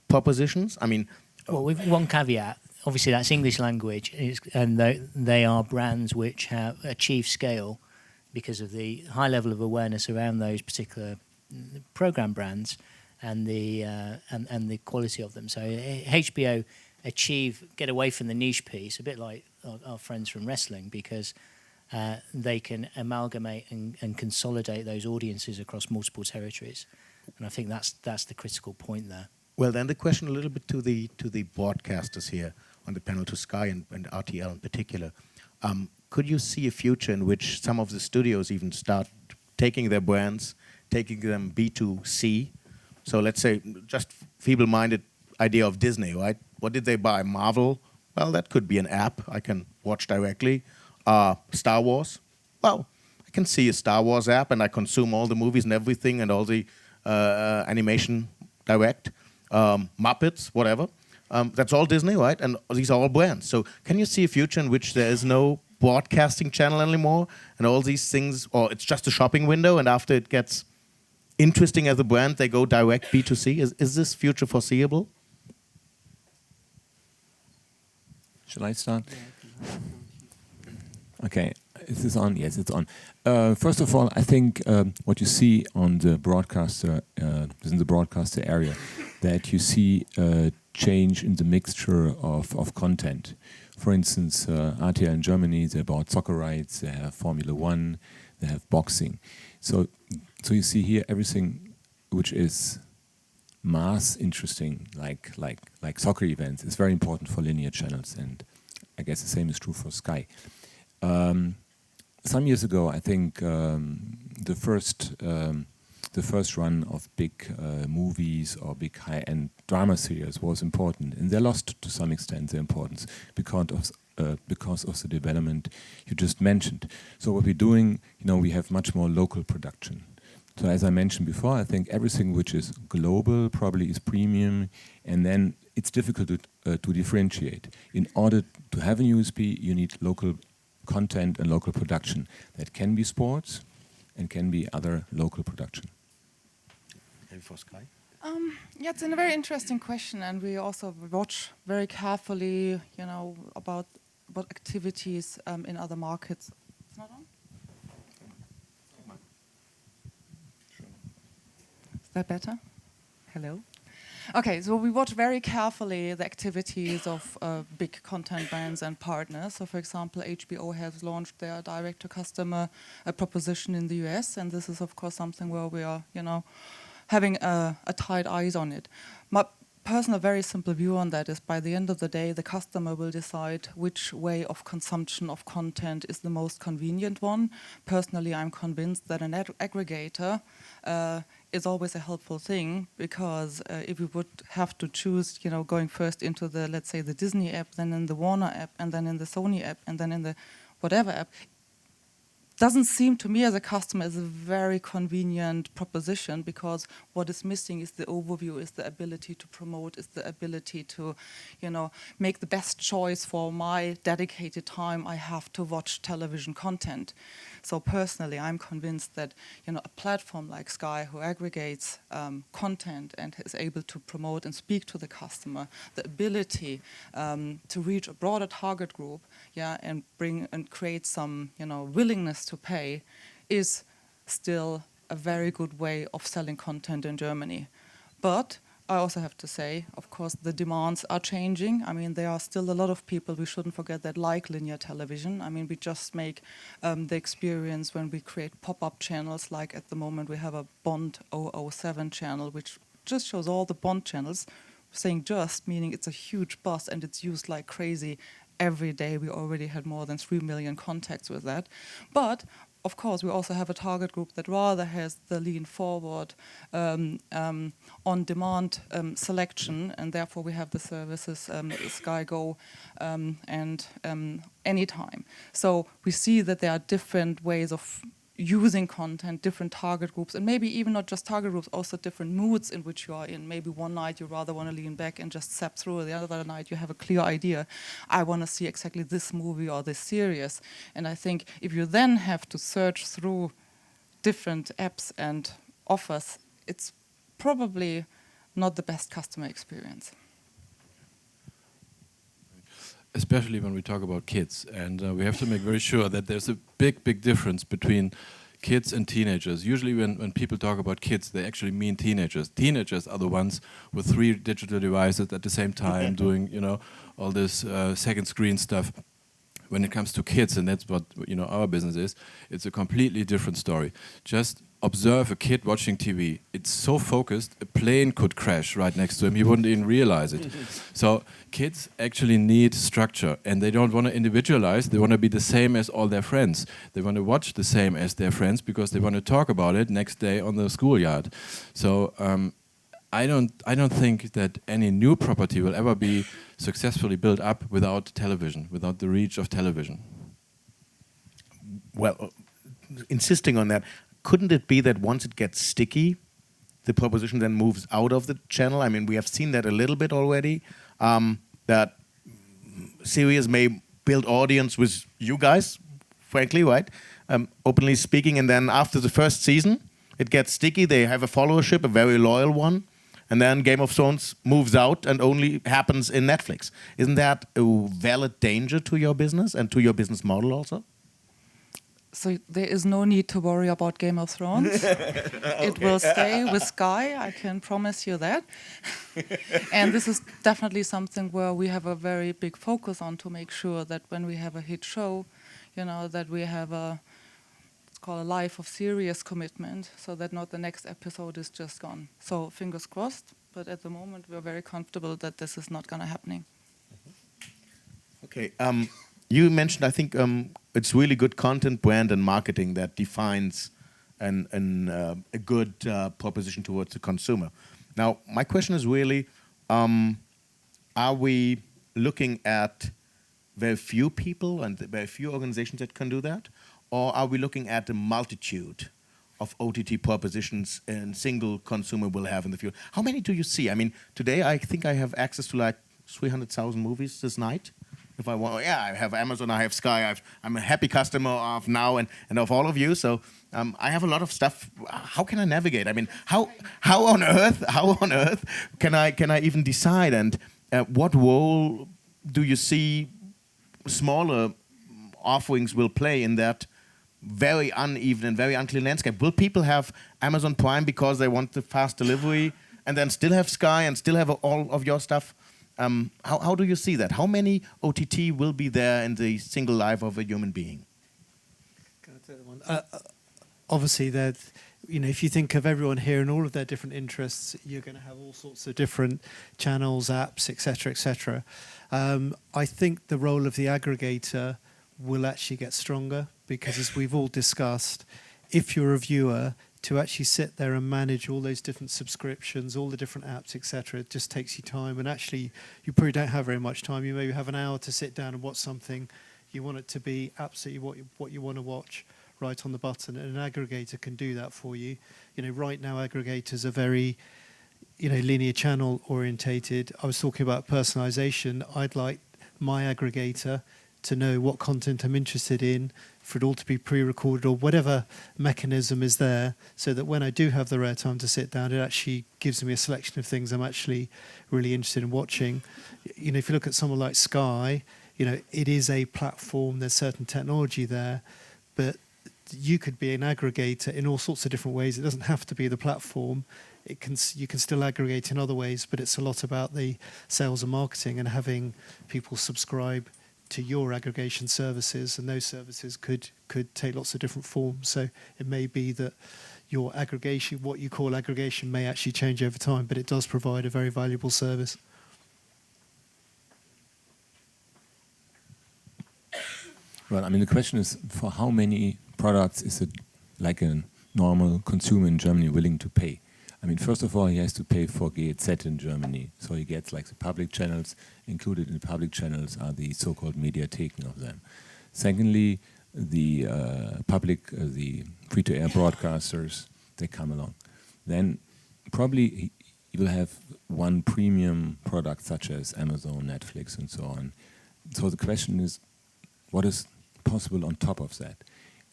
propositions? I mean... Well, with one caveat, obviously that's English language, and they are brands which have achieved scale because of the high level of awareness around those particular program brands and the quality of them. So HBO get away from the niche piece, a bit like our friends from wrestling, because they can amalgamate and consolidate those audiences across multiple territories. And I think that's the critical point there. Well, then the question a little bit to the broadcasters here on the panel, to Sky and RTL in particular. Could you see a future in which some of the studios even start taking their brands, taking them B2C? So let's say, just feeble-minded idea of Disney, right? What did they buy? Marvel? Well, that could be an app I can watch directly. Star Wars? Well, I can see a Star Wars app and I consume all the movies and everything and all the animation direct. Muppets, whatever. That's all Disney, right? And these are all brands. So can you see a future in which there is no broadcasting channel anymore and all these things, or it's just a shopping window and after it gets interesting as a brand, they go direct B2C? Is this future foreseeable? Shall I start? Okay, is this on? Yes, it's on. First of all, I think what you see on the broadcaster, in the broadcaster area, that you see a change in the mixture of content. For instance, RTL in Germany, they bought soccer rights, they have Formula One, they have boxing. So you see here everything which is mass interesting, like soccer events, is very important for linear channels, and I guess the same is true for Sky. Some years ago, I think the first run of big movies or big high-end drama series was important, and they lost to some extent their importance because of the development you just mentioned. So what we're doing, we have much more local production. So as I mentioned before, I think everything which is global probably is premium, and then it's difficult to differentiate. In order to have a USP, you need local content and local production. That can be sports and can be other local production. Maybe for Sky? Yeah, it's a very interesting question, and we also watch very carefully, about activities in other markets. It's not on? Is that better? Hello? Okay, so we watch very carefully the activities of big content brands and partners. So, for example, HBO has launched their direct-to-customer proposition in the US, and this is, of course, something where we are, having a tight eyes on it. My personal, very simple view on that is, by the end of the day, the customer will decide which way of consumption of content is the most convenient one. Personally, I'm convinced that an aggregator is always a helpful thing, because if we would have to choose, going first into the, let's say, the Disney app, then in the Warner app, and then in the Sony app, and then in the whatever app, doesn't seem to me as a customer as a very convenient proposition, because what is missing is the overview, is the ability to promote, is the ability to, make the best choice for my dedicated time I have to watch television content. So personally, I'm convinced that, a platform like Sky, who aggregates content and is able to promote and speak to the customer, the ability to reach a broader target group, and bring and create some, willingness to pay, is still a very good way of selling content in Germany. But I also have to say, of course, the demands are changing. I mean, there are still a lot of people, we shouldn't forget that, like linear television. I mean, we just make the experience when we create pop-up channels, like at the moment we have a Bond 007 channel, which just shows all the Bond channels, saying just, meaning it's a huge buzz and it's used like crazy every day. We already had more than 3 million contacts with that. But of course, we also have a target group that rather has the lean forward, on-demand selection, and therefore we have the services Sky Go and Anytime. So we see that there are different ways of using content, different target groups, and maybe even not just target groups, also different moods in which you are in. Maybe one night you rather want to lean back and just zap through, the other night you have a clear idea. I want to see exactly this movie or this series. And I think if you then have to search through different apps and offers, it's probably not the best customer experience. Especially when we talk about kids, and we have to make very sure that there's a big difference between kids and teenagers. Usually when people talk about kids, they actually mean teenagers. Teenagers are the ones with 3 digital devices at the same time doing, all this second screen stuff. When it comes to kids, and that's what our business is, it's a completely different story. Just observe a kid watching TV. It's so focused, a plane could crash right next to him. He wouldn't even realize it. So kids actually need structure, and they don't want to individualize. They want to be the same as all their friends. They want to watch the same as their friends because they want to talk about it next day on the schoolyard. So I don't think that any new property will ever be successfully built up without television, without the reach of television. Well, insisting on that, couldn't it be that once it gets sticky, the proposition then moves out of the channel? I mean, we have seen that a little bit already, that series may build audience with you guys, frankly, right? Openly speaking, and then after the first season, it gets sticky, they have a followership, a very loyal one, and then Game of Thrones moves out and only happens in Netflix. Isn't that a valid danger to your business and to your business model also? So there is no need to worry about Game of Thrones. It will stay with Sky, I can promise you that. And this is definitely something where we have a very big focus on to make sure that when we have a hit show, that we have it's called a life of serious commitment, so that not the next episode is just gone. So fingers crossed, but at the moment we're very comfortable that this is not going to happen. Okay. You mentioned, I think, it's really good content, brand, and marketing that defines a good proposition towards the consumer. Now, my question is really, are we looking at very few people and very few organizations that can do that? Or are we looking at a multitude of OTT propositions a single consumer will have in the future? How many do you see? I mean, today I think I have access to like 300,000 movies this night. If I want, I have Amazon, I have Sky, I'm a happy customer of Now and of all of you. So I have a lot of stuff. How can I navigate? I mean, how on earth can I even decide? And what role do you see smaller offerings will play in that very uneven and very unclear landscape? Will people have Amazon Prime because they want the fast delivery and then still have Sky and still have all of your stuff? How do you see that? How many OTT will be there in the single life of a human being? Obviously, if you think of everyone here and all of their different interests, you're going to have all sorts of different channels, apps, etc., etc. I think the role of the aggregator will actually get stronger because, as we've all discussed, if you're a viewer, to actually sit there and manage all those different subscriptions, all the different apps, etc., it just takes you time. And actually, you probably don't have very much time. You maybe have an hour to sit down and watch something. You want it to be absolutely what you want to watch right on the button. And an aggregator can do that for you. Right now, aggregators are very, linear channel orientated. I was talking about personalization. I'd like my aggregator to know what content I'm interested in, for it all to be pre-recorded or whatever mechanism is there, so that when I do have the rare time to sit down, it actually gives me a selection of things I'm actually really interested in watching. If you look at someone like Sky, it is a platform, there's certain technology there, but you could be an aggregator in all sorts of different ways. It doesn't have to be the platform. you can still aggregate in other ways, but it's a lot about the sales and marketing and having people subscribe to your aggregation services, and those services could take lots of different forms. So it may be that your aggregation, what you call aggregation, may actually change over time, but it does provide a very valuable service. Well, I mean, the question is, for how many products is it like a normal consumer in Germany willing to pay? I mean, first of all, he has to pay for GEZ in Germany. So he gets like the public channels. Included in the public channels are the so-called Mediatheken of them. Secondly, the the free-to-air broadcasters, they come along. Then probably he will have one premium product such as Amazon, Netflix, and so on. So the question is, what is possible on top of that?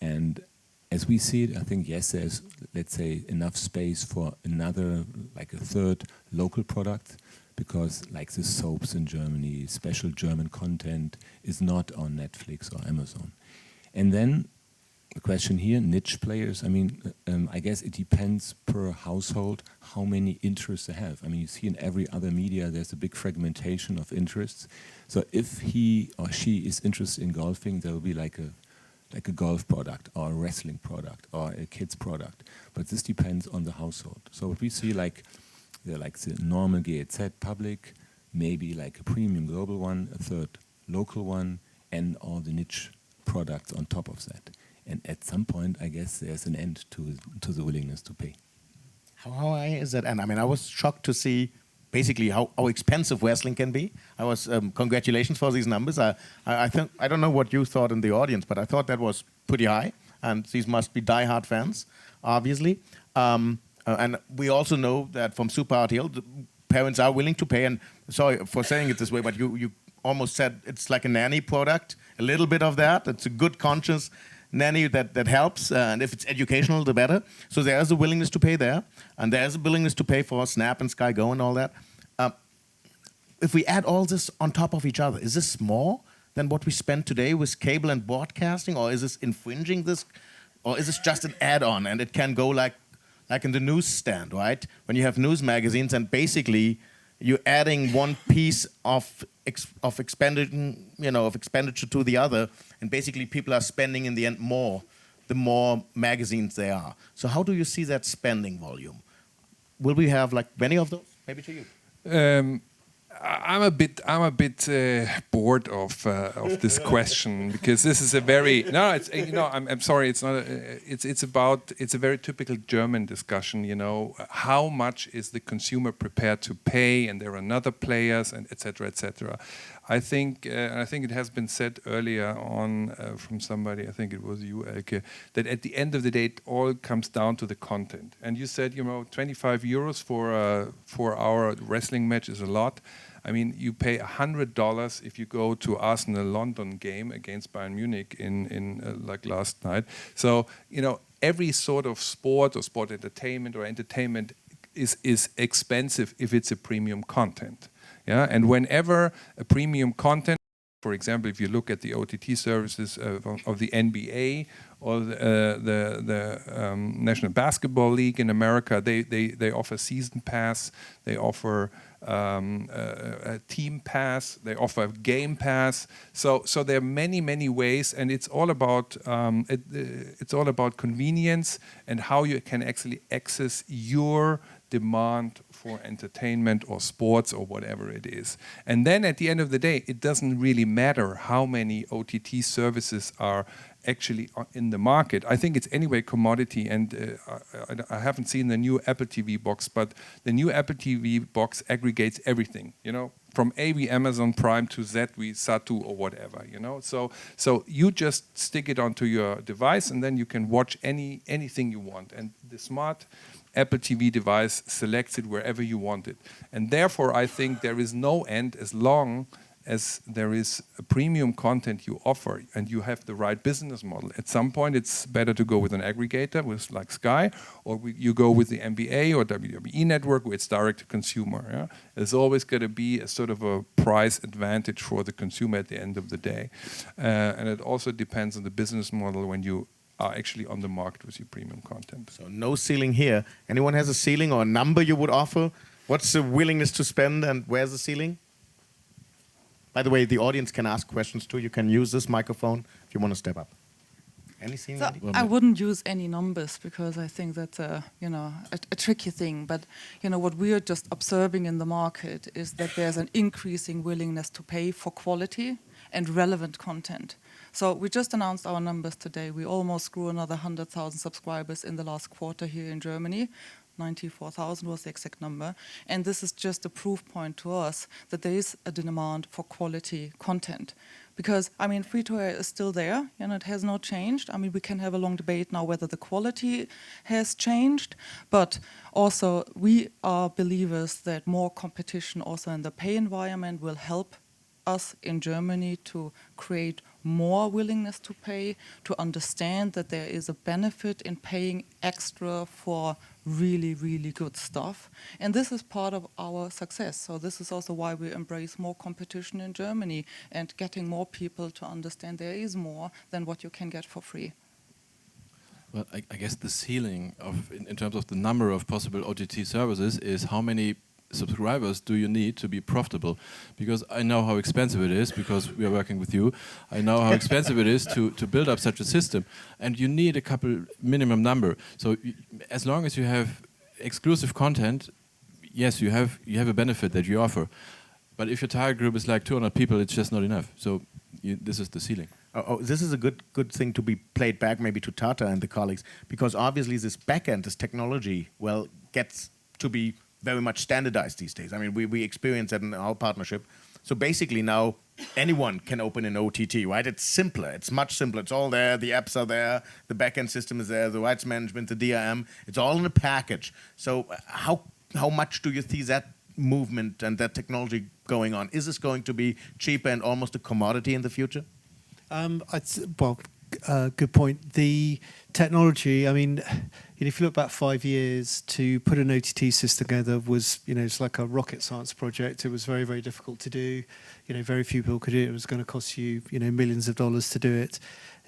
And as we see it, I think, yes, there's, let's say, enough space for another, like a third local product, because like the soaps in Germany, special German content is not on Netflix or Amazon. And then the question here, niche players, I mean, I guess it depends per household how many interests they have. I mean, you see in every other media, there's a big fragmentation of interests. So if he or she is interested in golfing, there will be like a golf product or a wrestling product or a kids product. But this depends on the household. So what we see, like the normal GEZ public, maybe like a premium global one, a third local one, and all the niche products on top of that. And at some point, I guess there's an end to the willingness to pay. How high is that end? I mean, I was shocked to see basically how expensive wrestling can be. I was congratulations for these numbers. I think, I don't know what you thought in the audience, but I thought that was pretty high. And these must be diehard fans, obviously. And we also know that from Super RTL, the parents are willing to pay. And sorry for saying it this way, but you almost said it's like a nanny product. A little bit of that. It's a good conscious nanny that helps, and if it's educational, the better. So there is a willingness to pay there, and there is a willingness to pay for Snap and Sky Go and all that. If we add all this on top of each other, is this more than what we spend today with cable and broadcasting, or is this infringing this, or is this just an add-on and it can go like in the newsstand, right? When you have news magazines and basically you're adding one piece of expenditure to the other, and basically people are spending in the end more, the more magazines there are. So how do you see that spending volume? Will we have like many of those? Maybe to you. I'm a bit bored of this question, because this is a very I'm sorry, it's not it's a very typical German discussion. How much is the consumer prepared to pay, and there are other players, and etc. etc. I think it has been said earlier on from somebody, I think it was you, Elke, that at the end of the day it all comes down to the content. And you said 25 euros for our wrestling match is a lot. I mean, you pay $100 if you go to Arsenal London game against Bayern Munich in like last night. So every sort of sport or sport entertainment or entertainment is expensive if it's a premium content. Yeah, and whenever a premium content, for example, if you look at the OTT services of the NBA or the National Basketball League in America, they offer season pass, they offer a team pass, they offer game pass. So there are many ways, and it's all about convenience and how you can actually access your demand for entertainment or sports or whatever it is. And then at the end of the day, it doesn't really matter how many OTT services are actually in the market. I think it's anyway commodity, and I haven't seen the new Apple TV box, but the new Apple TV box aggregates everything, from AV Amazon Prime to ZW, Satu or whatever, So you just stick it onto your device, and then you can watch anything you want. And the smart Apple TV device selects it wherever you want it. And therefore, I think there is no end as long as there is a premium content you offer and you have the right business model. At some point, it's better to go with an aggregator, with like Sky, or you go with the NBA or WWE network, where it's direct to consumer. Yeah? There's always going to be a sort of a price advantage for the consumer at the end of the day. And it also depends on the business model when you are actually on the market with your premium content. So no ceiling here. Anyone has a ceiling or a number you would offer? What's the willingness to spend and where's the ceiling? By the way, the audience can ask questions too. You can use this microphone if you want to step up. Any ceiling? So idea? I wouldn't use any numbers because I think that's a tricky thing. But what we are just observing in the market is that there's an increasing willingness to pay for quality and relevant content. So we just announced our numbers today. We almost grew another 100,000 subscribers in the last quarter here in Germany. 94,000 was the exact number. And this is just a proof point to us that there is a demand for quality content. Because, free-to-air is still there, it has not changed. We can have a long debate now whether the quality has changed, but also we are believers that more competition also in the pay environment will help us in Germany to create more willingness to pay, to understand that there is a benefit in paying extra for really, really good stuff. And this is part of our success. So this is also why we embrace more competition in Germany and getting more people to understand there is more than what you can get for free. Well, I guess the ceiling in terms of the number of possible OTT services is how many subscribers do you need to be profitable? Because I know how expensive it is, because we are working with you. I know how expensive it is to build up such a system, and you need a couple minimum number. So as long as you have exclusive content, yes, you have a benefit that you offer. But if your target group is like 200 people, it's just not enough. So this is the ceiling. This is a good thing to be played back maybe to Tata and the colleagues, because obviously this backend, this technology, gets to be very much standardized these days. We experience that in our partnership. So basically now anyone can open an OTT, right? It's simpler. It's much simpler. It's all there. The apps are there. The backend system is there. The rights management, the DRM. It's all in a package. So how much do you see that movement and that technology going on? Is this going to be cheaper and almost a commodity in the future? Good point. The technology, if you look back 5 years, to put an OTT system together was, it's like a rocket science project. It was very, very difficult to do. Very few people could do it. It was going to cost you, millions of dollars to do it.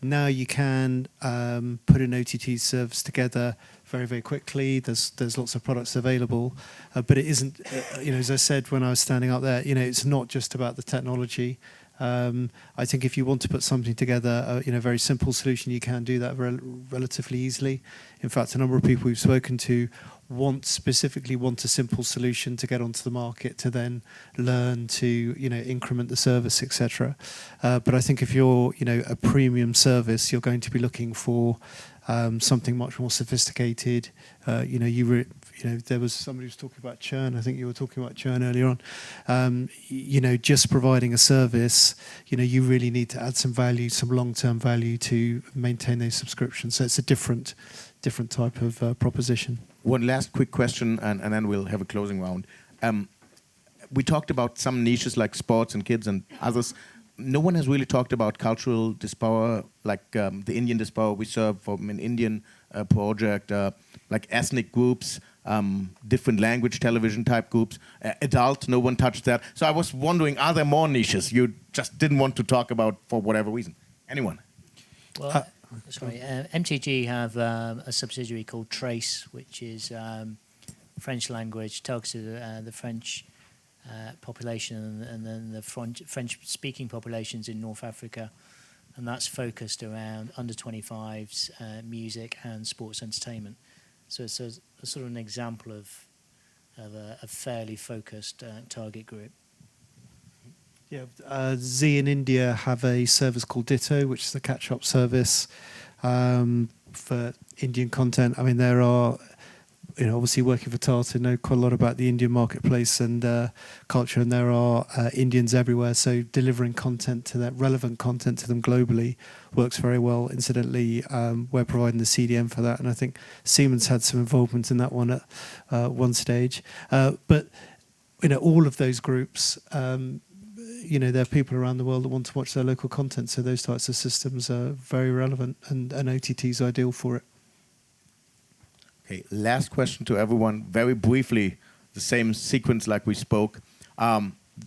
Now you can put an OTT service together very, very quickly. There's lots of products available, but it isn't, as I said when I was standing up there, it's not just about the technology. I think if you want to put something together, a very simple solution, you can do that relatively easily. In fact, a number of people we've spoken to specifically want a simple solution to get onto the market, to then learn to increment the service, etc. But I think if you're a premium service, you're going to be looking for something much more sophisticated. There was somebody who was talking about churn. I think you were talking about churn earlier on. Just providing a service, you really need to add some value, some long-term value to maintain those subscriptions. So it's a different type of proposition. One last quick question, and then we'll have a closing round. We talked about some niches like sports and kids and others. No one has really talked about cultural diaspora, like the Indian diaspora we serve from an Indian project, like ethnic groups, different language television type groups, adult, no one touched that. So I was wondering, are there more niches you just didn't want to talk about for whatever reason? Anyone? Well, MTG have a subsidiary called Trace, which is French language, talks to the French population and then the French-speaking populations in North Africa, and that's focused around under 25s, music and sports entertainment. So it's a sort of an example of a fairly focused target group. Yeah, Z in India have a service called Ditto, which is a catch-up service for Indian content. There are, obviously working for Tata, know quite a lot about the Indian marketplace and culture, and there are Indians everywhere. So delivering content to that, relevant content to them globally, works very well. Incidentally, we're providing the CDN for that, and I think Siemens had some involvement in that one at one stage. But all of those groups. There are people around the world that want to watch their local content, so those types of systems are very relevant, and OTT is ideal for it. Okay, last question to everyone, very briefly, the same sequence like we spoke.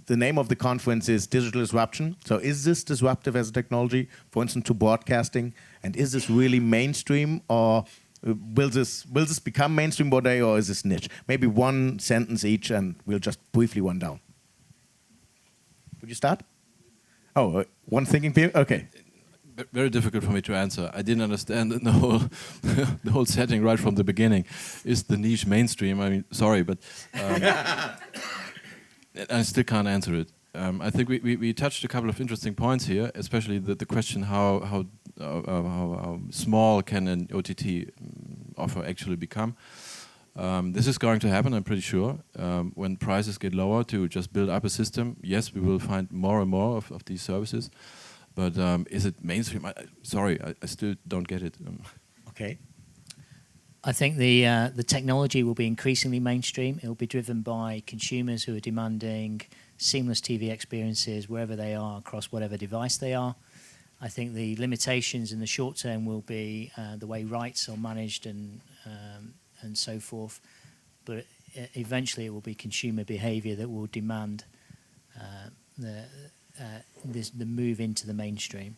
the name of the conference is Digital Disruption. So is this disruptive as a technology, for instance, to broadcasting? And is this really mainstream, or will this become mainstream one day, or is this niche? Maybe one sentence each, and we'll just briefly run down. Would you start? Oh, one thinking period? Okay. Very difficult for me to answer. I didn't understand the whole the whole setting right from the beginning. Is the niche mainstream? I mean, sorry, but I still can't answer it. I think we touched a couple of interesting points here, especially the question how small can an OTT offer actually become. This is going to happen, I'm pretty sure, when prices get lower, to just build up a system. Yes, we will find more and more of these services. But is it mainstream? Sorry, I still don't get it. Okay. I think the technology will be increasingly mainstream. It will be driven by consumers who are demanding seamless TV experiences wherever they are, across whatever device they are. I think the limitations in the short term will be the way rights are managed and so forth. But eventually, it will be consumer behaviour that will demand the move into the mainstream.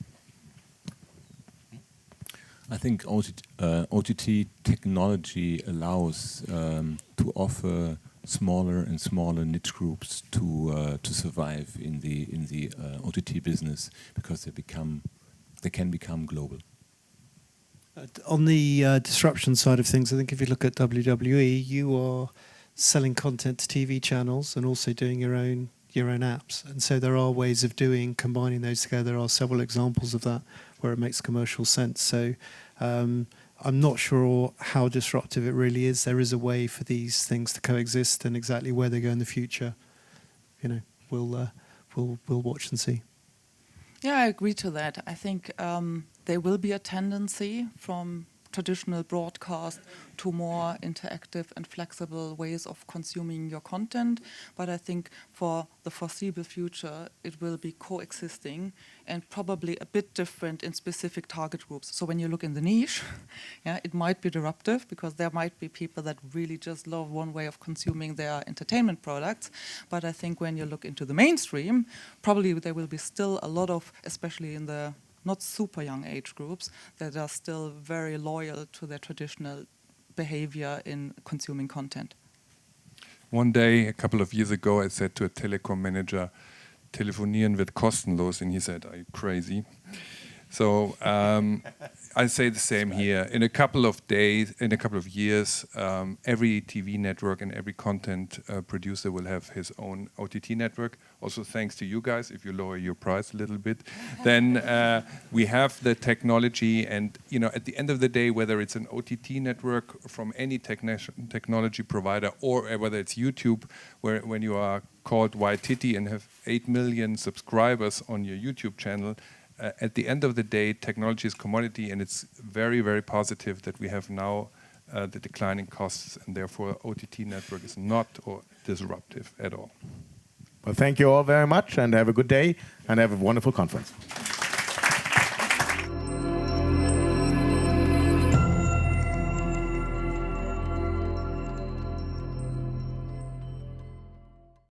I think OTT technology allows to offer smaller and smaller niche groups to survive in the OTT business, because they can become global. On the disruption side of things, I think if you look at WWE, you are selling content to TV channels and also doing your own apps, and so there are ways of combining those together. There are several examples of that where it makes commercial sense. So I'm not sure how disruptive it really is. There is a way for these things to coexist, and exactly where they go in the future, we'll watch and see. Yeah, I agree to that. I think there will be a tendency from traditional broadcast to more interactive and flexible ways of consuming your content. But I think for the foreseeable future, it will be coexisting and probably a bit different in specific target groups. So when you look in the niche, yeah, it might be disruptive because there might be people that really just love one way of consuming their entertainment products. But I think when you look into the mainstream, probably there will be still a lot of, especially in the not super young age groups, that are still very loyal to their traditional behavior in consuming content. One day, a couple of years ago, I said to a telecom manager, telefonieren wird kostenlos, and he said, are you crazy? So I say the same here. In a couple of days, in a couple of years, every TV network and every content producer will have his own OTT network. Also, thanks to you guys, if you lower your price a little bit, then we have the technology. And at the end of the day, whether it's an OTT network from any technology provider, or whether it's YouTube, where when you are called White Titty and have 8 million subscribers on your YouTube channel, at the end of the day, technology is commodity, and it's very, very positive that we have now the declining costs, and therefore OTT network is not disruptive at all. Well, thank you all very much, and have a good day, and have a wonderful conference.